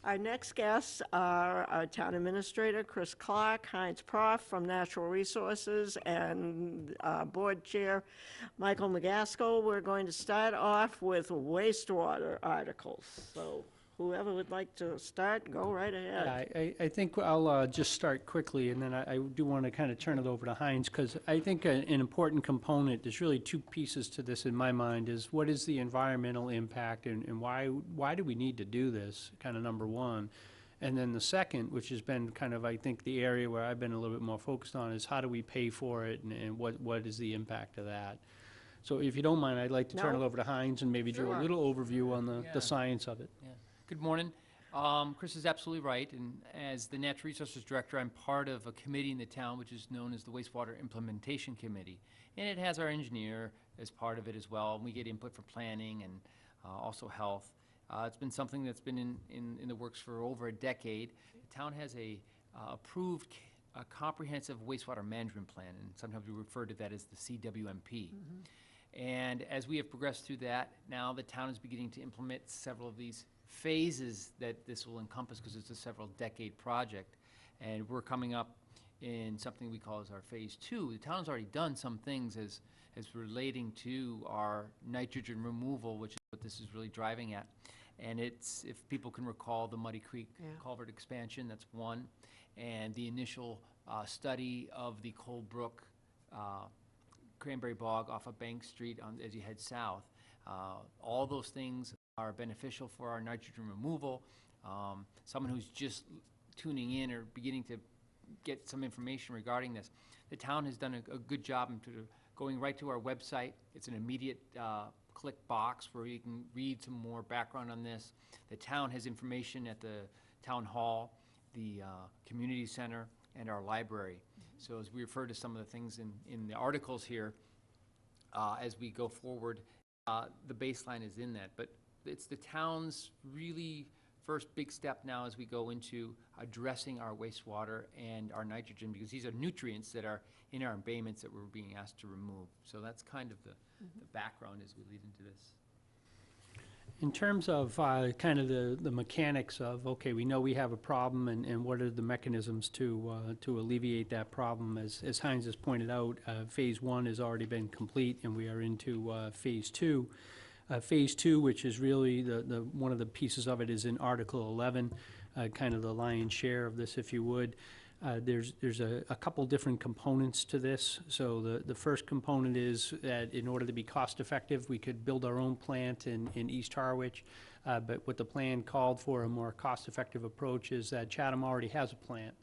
Our next guests are our Town Administrator, Chris Clark, Heinz Prof from Natural Resources, and Board Chair, Michael McGaskill. We're going to start off with wastewater articles. So whoever would like to start, go right ahead. Yeah, I think I'll just start quickly, and then I do want to kind of turn it over to Heinz, because I think an important component, there's really two pieces to this in my mind, is what is the environmental impact, and why do we need to do this, kind of number one. And then the second, which has been kind of, I think, the area where I've been a little bit more focused on, is how do we pay for it, and what is the impact of that. So if you don't mind, I'd like to turn it over to Heinz and maybe do a little overview on the science of it. Yeah. Good morning. Chris is absolutely right, and as the Natural Resources Director, I'm part of a committee in the town which is known as the Wastewater Implementation Committee, and it has our engineer as part of it as well, and we get input for planning and also health. It's been something that's been in the works for over a decade. The town has a approved comprehensive wastewater management plan, and sometimes we refer to that as the CWMP. And as we have progressed through that, now the town is beginning to implement several of these phases that this will encompass, because it's a several decade project, and we're coming up in something we call as our phase 2. The town's already done some things as relating to our nitrogen removal, which is what this is really driving at. And it's, if people can recall, the Muddy Creek culvert expansion, that's one, and the initial study of the Cold Brook Cranberry Bog off of Bank Street as you head south. All those things are beneficial for our nitrogen removal. Someone who's just tuning in or beginning to get some information regarding this, the town has done a good job in going right to our website. It's an immediate click box where you can read some more background on this. The town has information at the town hall, the community center, and our library. So as we refer to some of the things in the articles here, as we go forward, the baseline is in that. But it's the town's really first big step now as we go into addressing our wastewater and our nitrogen, because these are nutrients that are in our embayments that we're being asked to remove. So that's kind of the background as we lead into this. In terms of kind of the mechanics of, okay, we know we have a problem, and what are the mechanisms to alleviate that problem? As Heinz has pointed out, phase 1 has already been complete, and we are into phase 2. Phase 2, which is really one of the pieces of it, is in Article 11, kind of the lion's share of this, if you would. There's a couple different components to this. So the first component is that in order to be cost effective, we could build our own plant in East Harwich, but what the plan called for, a more cost effective approach, is that Chatham already has a plant,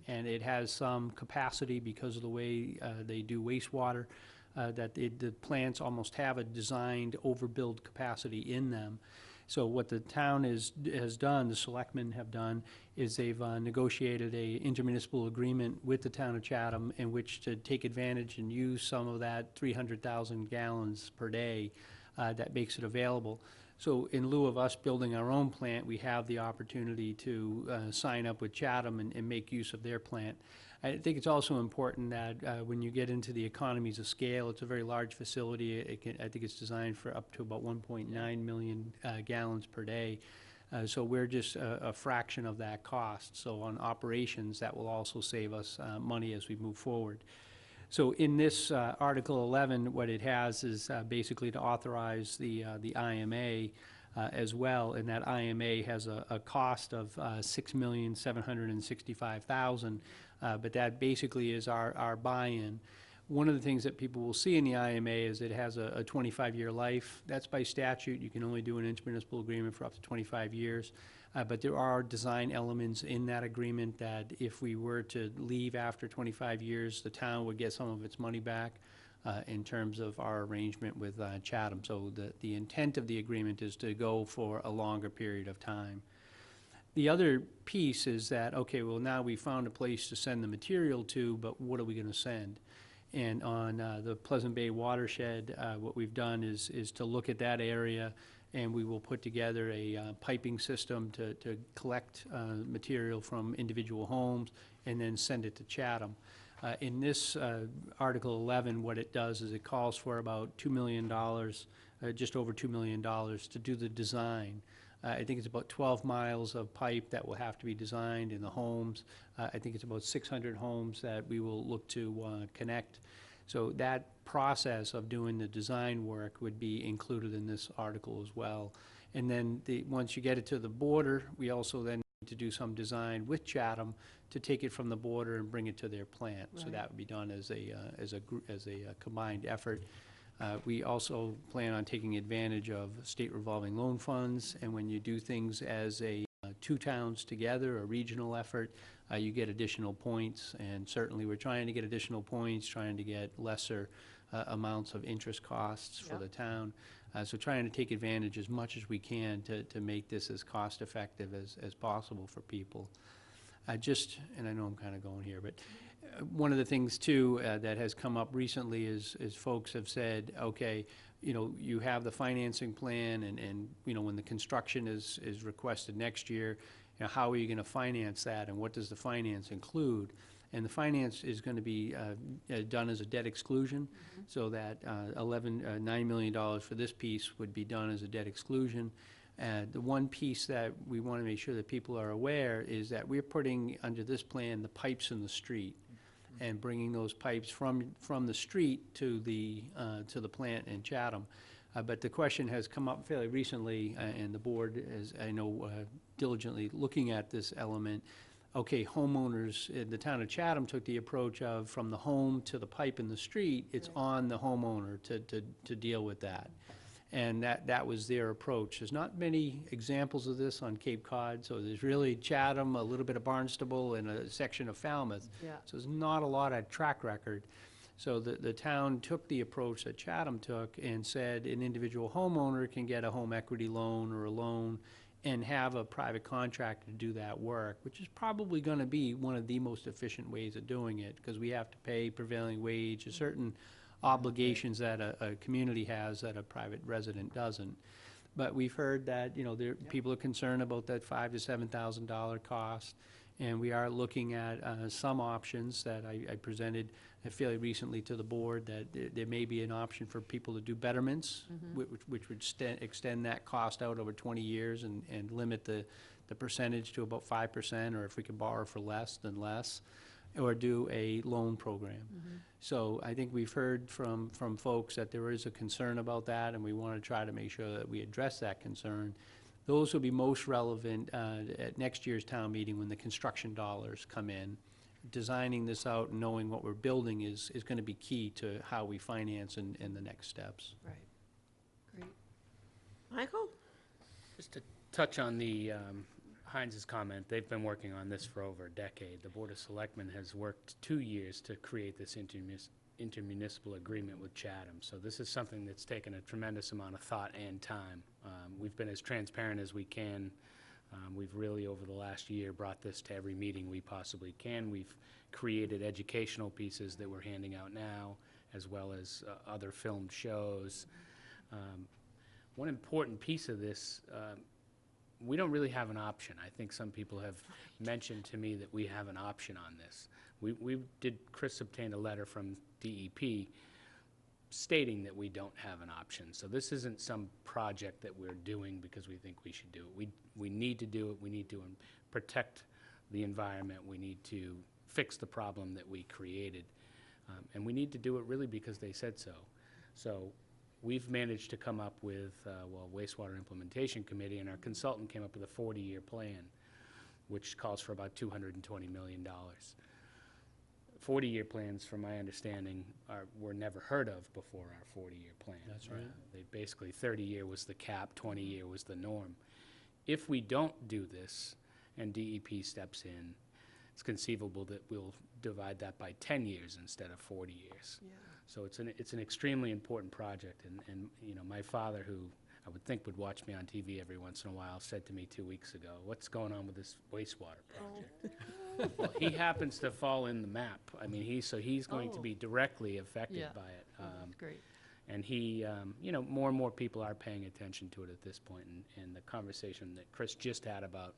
and it has some capacity because of the way they do wastewater, that the plants almost have a designed overbuild capacity in them. So what the town has done, the selectmen have done, is they've negotiated a intermunicipal agreement with the town of Chatham in which to take advantage and use some of that 300,000 gallons per day that makes it available. So in lieu of us building our own plant, we have the opportunity to sign up with Chatham and make use of their plant. I think it's also important that when you get into the economies of scale, it's a very large facility. I think it's designed for up to about 1.9 million gallons per day. So we're just a fraction of that cost. So on operations, that will also save us money as we move forward. So in this Article 11, what it has is basically to authorize the IMA as well, and that IMA has a cost of $6,765,000, but that basically is our buy-in. One of the things that people will see in the IMA is it has a 25-year life. That's by statute. You can only do an intermunicipal agreement for up to 25 years. But there are design elements in that agreement that if we were to leave after 25 years, the town would get some of its money back in terms of our arrangement with Chatham. So the intent of the agreement is to go for a longer period of time. The other piece is that, okay, well, now we found a place to send the material to, but what are we going to send? And on the Pleasant Bay watershed, what we've done is to look at that area, and we will put together a piping system to collect material from individual homes and then send it to Chatham. In this Article 11, what it does is it calls for about $2 million, just over $2 million, to do the design. I think it's about 12 miles of pipe that will have to be designed in the homes. I think it's about 600 homes that we will look to connect. So that process of doing the design work would be included in this article as well. And then once you get it to the border, we also then need to do some design with Chatham to take it from the border and bring it to their plant. So Right. that would be done as a combined effort. We also plan on taking advantage of state revolving loan funds, and when you do things as two towns together, a regional effort, you get additional points, and certainly we're trying to get additional points, trying to get lesser amounts of interest costs for Yep. the town. So trying to take advantage as much as we can to make this as cost-effective as possible for people. And I know I'm kind of going here, but one of the things too that has come up recently is folks have said, okay, you have the financing plan, and when the construction is requested next year, how are you going to finance that, and what does the finance include? And the finance is going to be done as a debt exclusion, so that $9 million for this piece would be done as a debt exclusion. The one piece that we want to make sure that people are aware is that we're putting under this plan the pipes in the street and bringing those pipes from the street to the plant in Chatham. But the question has come up fairly recently, and the board is, I know, diligently looking at this element. Okay, homeowners in the town of Chatham took the approach of from the home to the pipe in the street, it's Right. on the homeowner to deal with that. And that was their approach. There's not many examples of this on Cape Cod, so there's really Chatham, a little bit of Barnstable, and a section of Falmouth. Yeah. So there's not a lot of track record. So the town took the approach that Chatham took and said an individual homeowner can get a home equity loan or a loan and have a private contractor to do that work, which is probably going to be one of the most efficient ways of doing it, because we have to pay prevailing wage, a certain obligations that a community has that a private resident doesn't. But we've heard that, people are concerned about that $5,000 to $7,000 cost, and we are looking at some options that I presented fairly recently to the board, that there may be an option for people to do betterments, which would extend that cost out over 20 years and limit the percentage to about 5%, or if we can borrow for less, then less, or do a loan program. So I think we've heard from folks that there is a concern about that, and we want to try to make sure that we address that concern. Those will be most relevant at next year's town meeting when the construction dollars come in. Designing this out and knowing what we're building is going to be key to how we finance and the next steps. Right. Great. Michael? Just to touch on the Heinz's comment, they've been working on this for over a decade. The Board of Selectmen has worked 2 years to create this intermunicipal agreement with Chatham. So this is something that's taken a tremendous amount of thought and time. We've been as transparent as we can. We've really, over the last year, brought this to every meeting we possibly can. We've created educational pieces that we're handing out now, as well as other filmed shows. One important piece of this, we don't really have an option. I think some people have mentioned to me that we have an option on this. Chris obtained a letter from DEP stating that we don't have an option. So this isn't some project that we're doing because we think we should do it. We need to do it. We need to protect the environment. We need to fix the problem that we created. And we need to do it really because they said so. So we've managed to come up with, Wastewater Implementation Committee, and our consultant came up with a 40-year plan, which calls for about $220 million. 40-year plans, from my understanding, were never heard of before our 40-year plan. That's right. They basically, 30-year was the cap, 20-year was the norm. If we don't do this and DEP steps in, it's conceivable that we'll divide that by 10 years instead of 40 years. Yeah. So it's an extremely important project, and my father, who I would think would watch me on TV every once in a while, said to me 2 weeks ago, "What's going on with this wastewater project?" Well, he happens to fall in the map. I mean, he's going to be directly affected Yeah. by it. That's great. And he, more and more people are paying attention to it at this point, and the conversation that Chris just had about,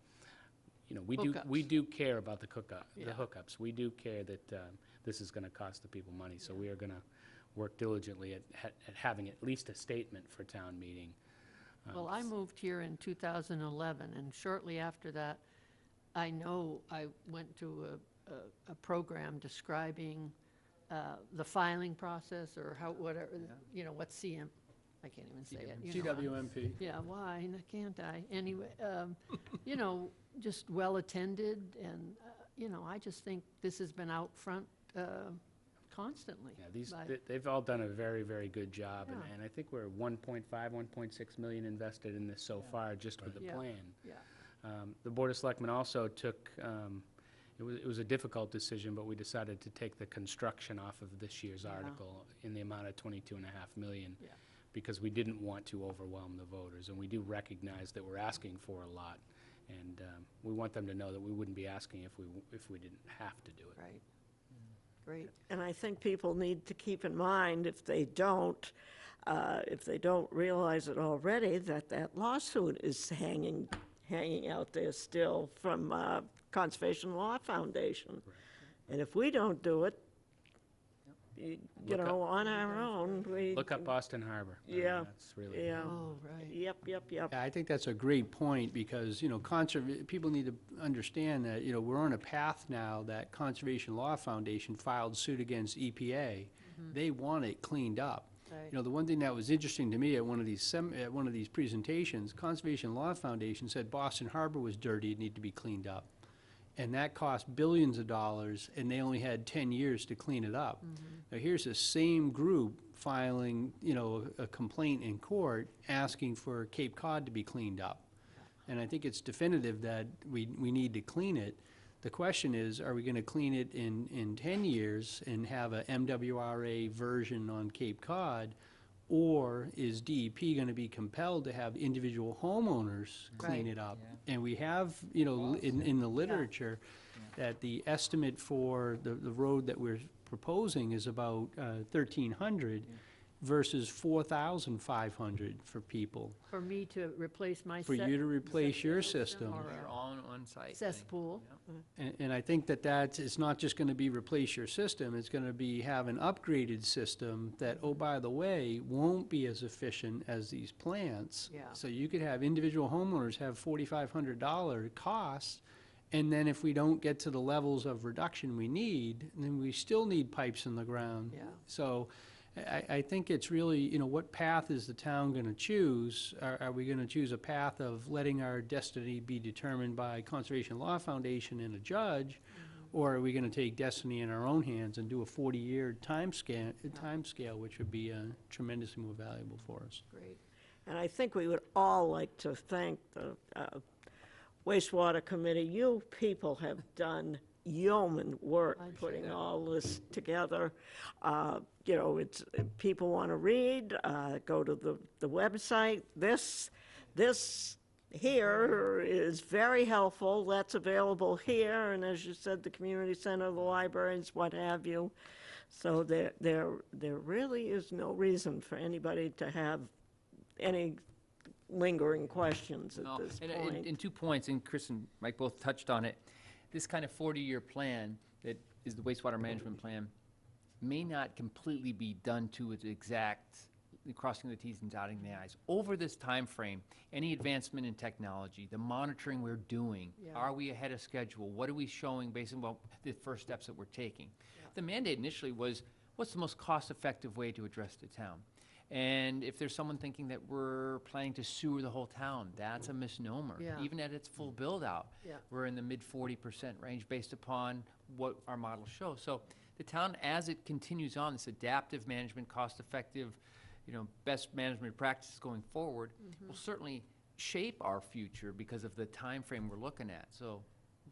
we Hookups. do care about the Yeah. hookups. We do care that this is going to cost the people money, so we are going to work diligently at having at least a statement for town meeting Well, I moved here in 2011, and shortly after that, I know I went to a program describing the filing process, or how, whatever, you know, what CM, I can't even say it. you know, GWMP. Yeah, why, can't I? Anyway, you know, just well-attended, and, you know, I just think this has been out front constantly. Yeah, by- they've all done a very, very good job, Yeah. and I think we're 1.5, 1.6 million invested in this so far, just with the Yeah. plan. Yeah, The Board of Selectmen also took, it was a difficult decision, but we decided to take the construction off of this year's Yeah. article in the amount of 22.5 million, yeah, because we didn't want to overwhelm the voters, and we do recognize that we're asking for a lot, and we want them to know that we wouldn't be asking if we didn't have to do it. right. Great. And I think people need to keep in mind, if they don't realize it already, that lawsuit is hanging out there still from Conservation Law Foundation. And if we don't do it, you Look up- know, on our own, we. Look up Boston Harbor. I mean, Yeah, That's really. Yeah, Oh, right. yep. Yeah, I think that's a great point, because, you know, people need to understand that, you know, we're on a path now that Conservation Law Foundation filed suit against EPA. They want it cleaned up. Right. You know, the one thing that was interesting to me at one of these presentations, Conservation Law Foundation said Boston Harbor was dirty, it needed to be cleaned up. And that cost billions of dollars, and they only had 10 years to clean it up. Now, here's the same group filing, you know, a complaint in court asking for Cape Cod to be cleaned up. And I think it's definitive that we need to clean it. The question is, are we gonna clean it in 10 years and have a MWRA version on Cape Cod? Or is DEP gonna be compelled to have individual homeowners clean Right. it up? And we have, you know, in the literature, that the estimate for the road that we're proposing is about 1,300 versus 4,500 for people. For me to replace my For you to replace your system. or Your a own on-site thing. cesspool. And I think it's not just gonna be replace your system, it's gonna be have an upgraded system that, oh, by the way, won't be as efficient as these plants. Yeah. So you could have individual homeowners have $4,500 costs, and then if we don't get to the levels of reduction we need, then we still need pipes in the ground. Yeah. So I think it's really, you know, what path is the town gonna choose? Are we gonna choose a path of letting our destiny be determined by Conservation Law Foundation and a judge? Or are we gonna take destiny in our own hands and do a 40-year time scale, which would be tremendously more valuable for us? Great. And I think we would all like to thank the wastewater committee. You people have done yeoman work I'm putting sure. all this together. You know, people want to read, go to the website. This here is very helpful. That's available here, and as you said, the community center, the libraries, what have you. So there really is no reason for anybody to have any lingering questions at No, this and- point. and 2 points, and Chris and Mike both touched on it. This kind of 40-year plan that is the wastewater management plan may not completely be done to its exact, crossing the Ts and dotting the Is. Over this time frame, any advancement in technology, the monitoring we're doing, Yeah. are we ahead of schedule? What are we showing based on the first steps that we're taking? The mandate initially was, what's the most cost-effective way to address the town? And if there's someone thinking that we're planning to sewer the whole town, that's a misnomer. Yeah. Even at its full build-out, Yeah. we're in the mid-40% range based upon what our models show. So the town, as it continues on, this adaptive management, cost-effective, you know, best management practices going forward, will certainly shape our future because of the time frame we're looking at. So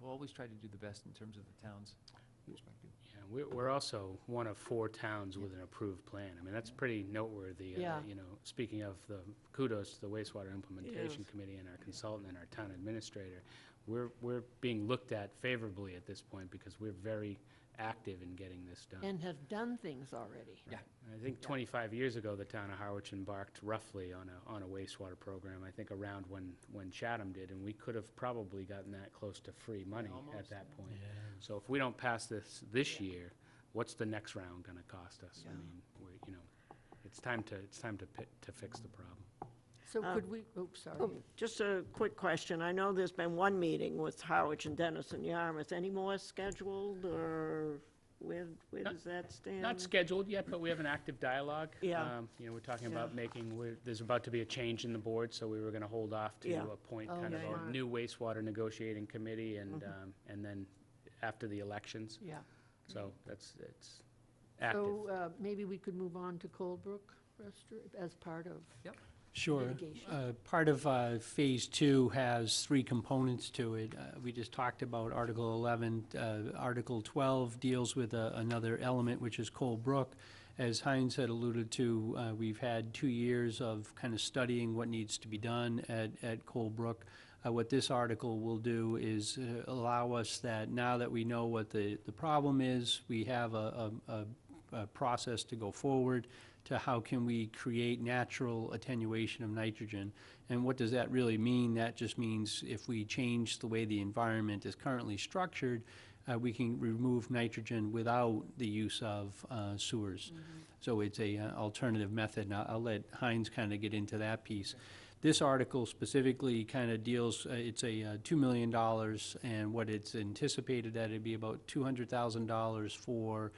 we'll always try to do the best in terms of the town's perspective. Yeah, we're also one of 4 towns with an approved plan. I mean, that's pretty noteworthy. Yeah. You know, speaking of the kudos to the wastewater implementation Yes. committee and our consultant and our town administrator, we're being looked at favorably at this point because we're very active in getting this done. And have done things already. Yeah. I think 25 years ago, the town of Harwich embarked roughly on a wastewater program, I think around when Chatham did, and we could have probably gotten that close to free money at that point. So if we don't pass this year, what's the next round gonna cost us? I Yeah. mean, you know, it's time to fix the problem. So could we, sorry. Just a quick question. I know there's been one meeting with Harwich and Dennis and Yarmouth. Any more scheduled, or where does that stand? Not scheduled yet, but we have an active dialogue. Yeah. We're talking about Yeah. there's about to be a change in the board, so we were gonna hold off to Yeah. appoint Oh, kind of yeah, a yeah. new wastewater negotiating committee Mm-hmm. and then after the elections. Yeah. So it's active. So maybe we could move on to Coldbrook as part of Sure. litigation. Part of Phase 2 has 3 components to it. We just talked about Article 11. Article 12 deals with another element, which is Cold Brook. As Heinz had alluded to, we've had 2 years of kind of studying what needs to be done at Cold Brook. What this article will do is allow us that, now that we know what the problem is, we have a process to go forward to how can we create natural attenuation of nitrogen. And what does that really mean? That just means if we change the way the environment is currently structured, we can remove nitrogen without the use of sewers. So it's a alternative method. Now, I'll let Heinz kind of get into that piece. This article specifically kind of deals, it's a $2 million, and what it's anticipated that it'd be about $200,000 for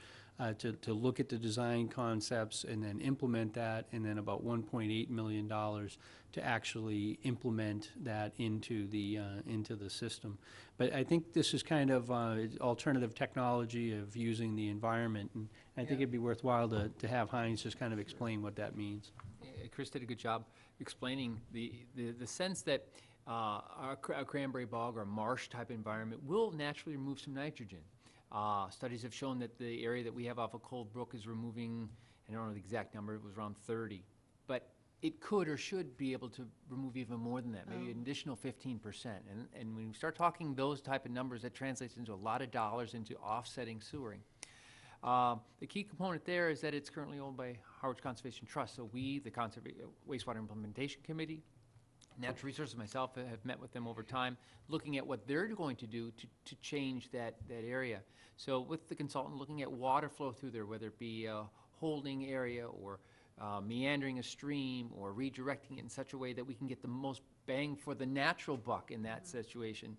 to look at the design concepts and then implement that, and then about $1.8 million to actually implement that into the system. But I think this is kind of alternative technology of using the environment, and I think Yeah. it'd be worthwhile to have Heinz just kind of explain what that means. Chris did a good job explaining the sense that a cranberry bog or marsh type environment will naturally remove some nitrogen. Studies have shown that the area that we have off of Cold Brook is removing, I don't know the exact number, it was around 30. But it could or should be able to remove even more than that, maybe an additional 15%. And when we start talking those type of numbers, that translates into a lot of dollars into offsetting sewering. The key component there is that it's currently owned by Harwich Conservation Trust. So we, the Wastewater Implementation Committee, Natural Resources, myself, have met with them over time, looking at what they're going to do to change that area. So with the consultant looking at water flow through there, whether it be a holding area or meandering a stream or redirecting it in such a way that we can get the most bang for the natural buck in that situation,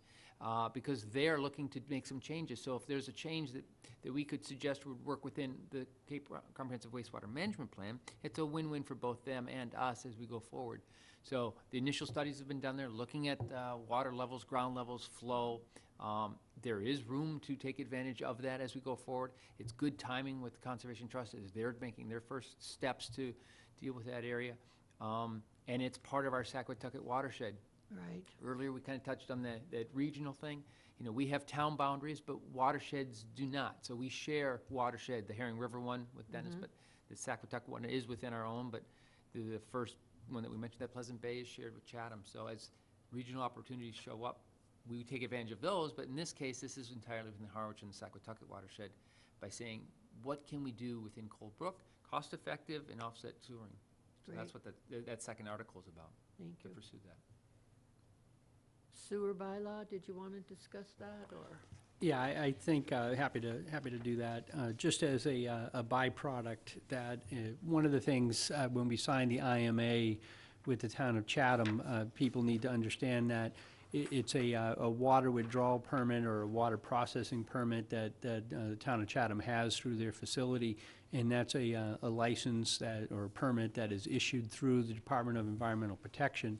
because they're looking to make some changes. So if there's a change that we could suggest would work within the Cape Comprehensive Wastewater Management Plan, it's a win-win for both them and us as we go forward. So the initial studies have been done there, looking at water levels, ground levels, flow. There is room to take advantage of that as we go forward. It's good timing with the Conservation Trust as they're making their first steps to deal with that area. And it's part of our Saquatucket watershed. Right. Earlier, we kind of touched on that regional thing. You know, we have town boundaries, but watersheds do not. So we share watershed, the Herring River one with Dennis, but the Saquatucket one is within our own, but the first one that we mentioned, that Pleasant Bay, is shared with Chatham. So as regional opportunities show up, we take advantage of those, but in this case, this is entirely within the Harwich and the Saquatucket watershed by saying, what can we do within Cold Brook, cost-effective and offset sewering? So that's what that second article is about, Thank to you. pursue that. Sewer bylaw, did you want to discuss that, or? Yeah, I think, happy to do that. Just as a byproduct, that one of the things, when we signed the IMA with the town of Chatham, people need to understand that it's a water withdrawal permit or a water processing permit that the town of Chatham has through their facility, and that's a license or a permit that is issued through the Department of Environmental Protection.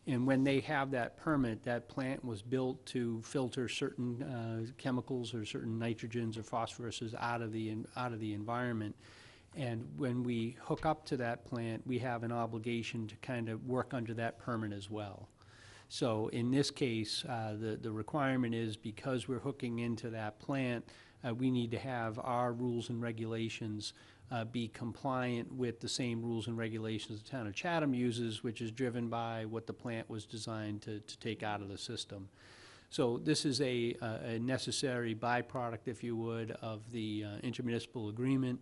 And when they have that permit, that plant was built to filter certain chemicals or certain nitrogens or phosphoruses out of the environment. And when we hook up to that plant, we have an obligation to kind of work under that permit as well. So in this case, the requirement is, because we're hooking into that plant, we need to have our rules and regulations be compliant with the same rules and regulations the town of Chatham uses, which is driven by what the plant was designed to take out of the system. So this is a necessary byproduct, if you would, of the intermunicipal agreement.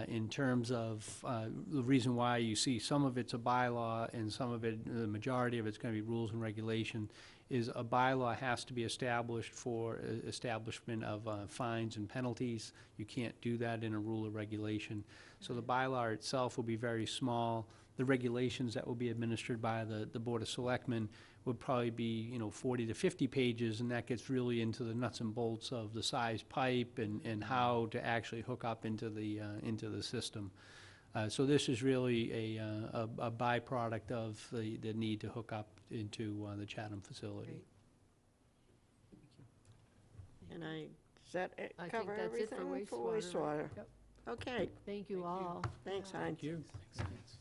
In terms of the reason why you see some of it's a bylaw and some of it, the majority of it's going to be rules and regulation, is a bylaw has to be established for establishment of fines and penalties. You can't do that in a rule or regulation. So the bylaw itself will be very small. the regulations that will be administered by the Board of Selectmen would probably be, 40 to 50 pages, and that gets really into the nuts and bolts of the size pipe and how to actually hook up into the system. So this is really a byproduct of the need to hook up into the Chatham facility. And does that I think cover that's it for everything for wastewater. wastewater? Yep. Okay, Thank you all. thanks, Heinz. Thank you. Thanks.